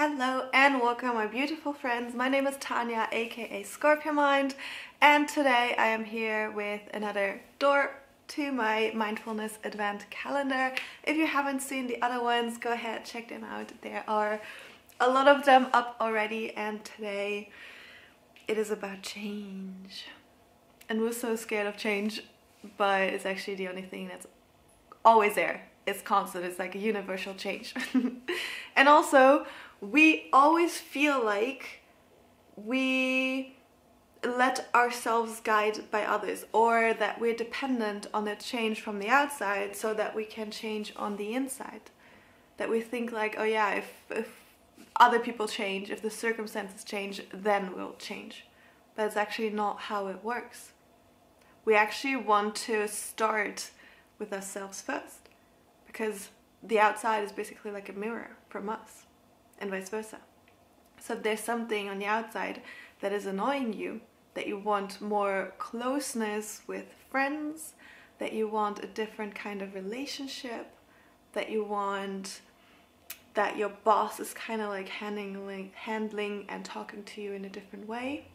Hello and welcome my beautiful friends. My name is Tanya, aka SCORPIONMIND, and today I am here with another door to my mindfulness advent calendar. If you haven't seen the other ones, go ahead, check them out. There are a lot of them up already, and today it is about change. And we're so scared of change, but it's actually the only thing that's always there. It's constant. It's like a universal change. And also, we always feel like we let ourselves guide by others, or that we're dependent on a change from the outside so that we can change on the inside. That we think like, oh yeah, if other people change, if the circumstances change, then we'll change. But it's actually not how it works. We actually want to start with ourselves first, because the outside is basically like a mirror from us, and vice versa. So if there's something on the outside that is annoying you, that you want more closeness with friends, that you want a different kind of relationship, that you want that your boss is kind of like handling and talking to you in a different way,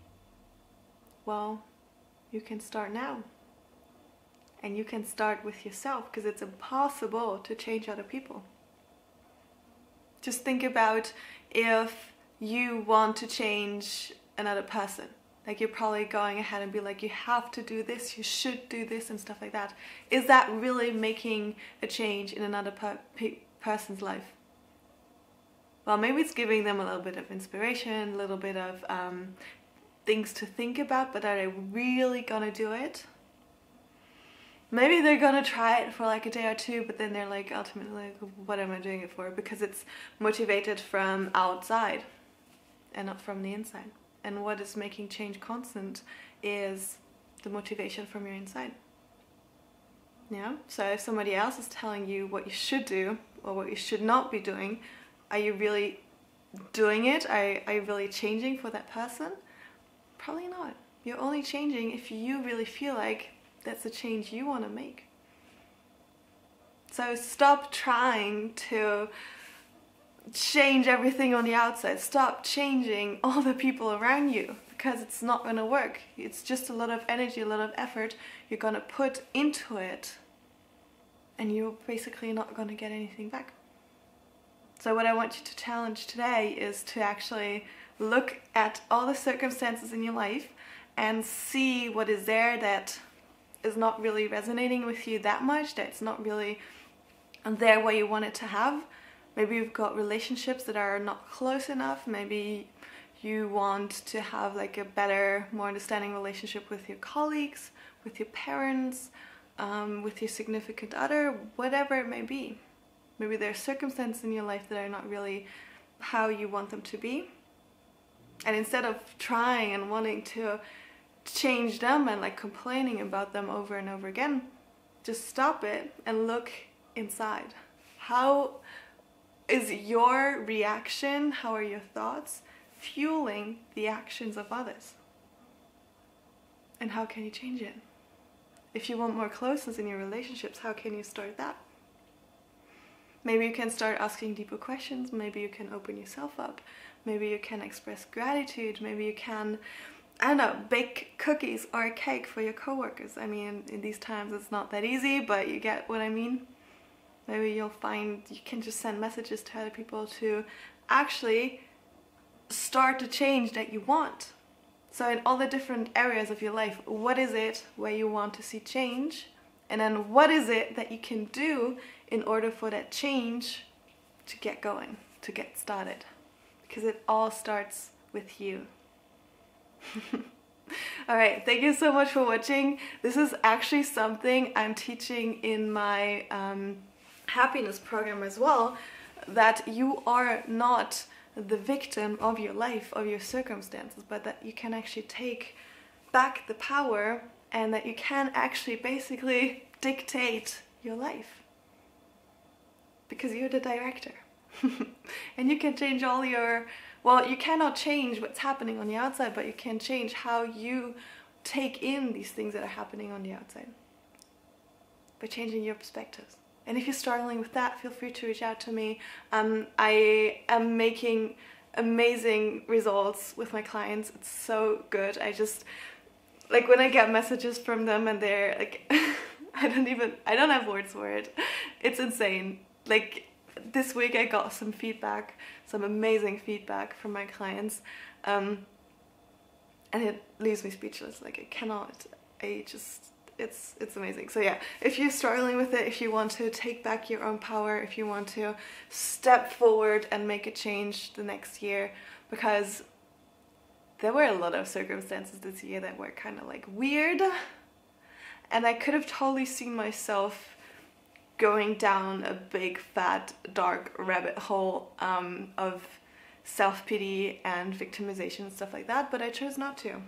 well, you can start now. And you can start with yourself, because it's impossible to change other people. Just think about if you want to change another person. Like, you're probably going ahead and be like, you have to do this, you should do this and stuff like that. Is that really making a change in another person's life? Well, maybe it's giving them a little bit of inspiration, a little bit of things to think about, but are they really gonna do it? Maybe they're gonna try it for like a day or two, but then they're like, ultimately, like, what am I doing it for? Because it's motivated from outside and not from the inside. And what is making change constant is the motivation from your inside. Yeah? So if somebody else is telling you what you should do or what you should not be doing, are you really doing it? Are you really changing for that person? Probably not. You're only changing if you really feel like that's the change you want to make. So stop trying to change everything on the outside. Stop changing all the people around you, because it's not going to work. It's just a lot of energy, a lot of effort you're going to put into it, and you're basically not going to get anything back. So what I want you to challenge today is to actually look at all the circumstances in your life and see what is there that is not really resonating with you that much, that's not really there where you want it to have. Maybe you've got relationships that are not close enough. Maybe you want to have like a better, more understanding relationship with your colleagues, with your parents, with your significant other, whatever it may be. Maybe there are circumstances in your life that are not really how you want them to be. And instead of trying and wanting to change them and like complaining about them over and over again, just stop it and look inside. How is your reaction, how are your thoughts fueling the actions of others? And how can you change it? If you want more closeness in your relationships, how can you start that? Maybe you can start asking deeper questions. Maybe you can open yourself up. Maybe you can express gratitude. Maybe you can, I don't know, bake cookies or a cake for your coworkers. I mean, in these times it's not that easy, but you get what I mean. Maybe you'll find you can just send messages to other people to actually start the change that you want. So in all the different areas of your life, what is it where you want to see change? And then what is it that you can do in order for that change to get going, to get started? Because it all starts with you. Alright, thank you so much for watching. This is actually something I'm teaching in my happiness program as well, that you are not the victim of your life, of your circumstances, but that you can actually take back the power, and that you can actually basically dictate your life. Because you're the director. And you can change all your, well, you cannot change what's happening on the outside, but you can change how you take in these things that are happening on the outside. By changing your perspectives. And if you're struggling with that, feel free to reach out to me. I am making amazing results with my clients. It's so good. I just, like, when I get messages from them and they're like, I don't have words for it. It's insane. Like, this week I got some feedback, some amazing feedback from my clients, and it leaves me speechless. Like, I cannot, it's amazing. So yeah, if you're struggling with it, if you want to take back your own power, if you want to step forward and make a change the next year, because there were a lot of circumstances this year that were kind of like weird, and I could have totally seen myself going down a big fat dark rabbit hole of self-pity and victimization and stuff like that, but I chose not to.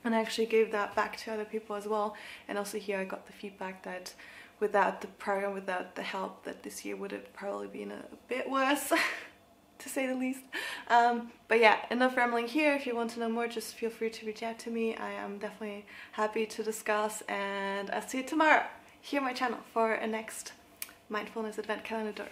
And I actually gave that back to other people as well. And also here I got the feedback that without the program, without the help, that this year would have probably been a bit worse, to say the least. But yeah, enough rambling here. If you want to know more, just feel free to reach out to me. I am definitely happy to discuss, and I'll see you tomorrow here on my channel for a next Mindfulness Advent Calendar.